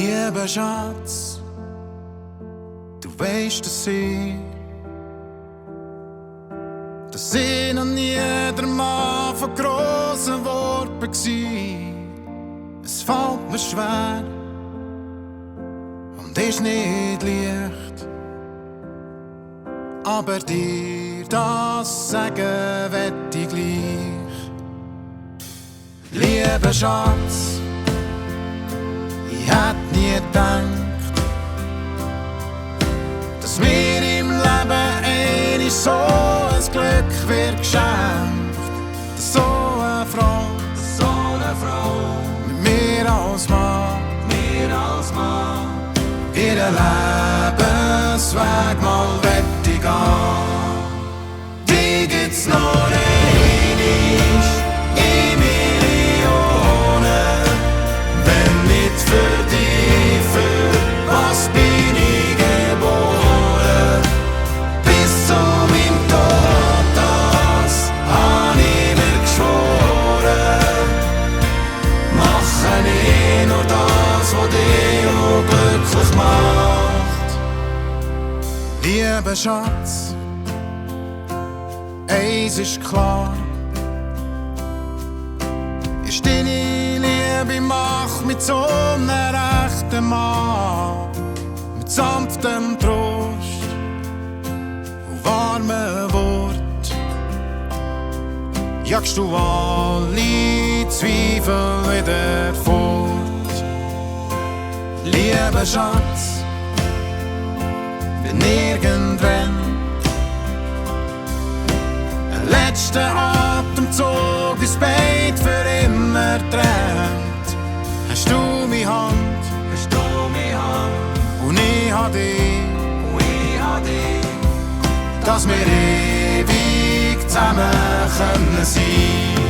Liebe Schatz, du weisst, dass ich noch nie der Mann von grossen Worten war. Es fällt mir schwer und ist nicht leicht, aber dir das sagen wett ich gleich. Liebe Schatz, ich hätt nie gedacht, dass mir im Leben eines so ein Glück wird geschenkt. Dass so eine Frau mit mir als Mann, ihren Lebensweg mal wett ich gehen. Die gibt's noch einmal in Millionen, wenn nicht für dich, für was bin ich geboren. Bis zu meinem Tod, das hab ich mir geschworen. Mache ich nur das, was dich auch glücklich macht. Liebe Schatz, eins ist klar, ist deine Liebe macht mit so einem rechten Mann, mit sanftem Trost und warmen Wort, jagst du alle Zweifel wieder fort. Liebe Schatz, wenn irgendwann ein letzter Atemzug ins Bein für immer trennt, hast du meine Hand, und ich hab dich, dass wir ewig zusammen können sein.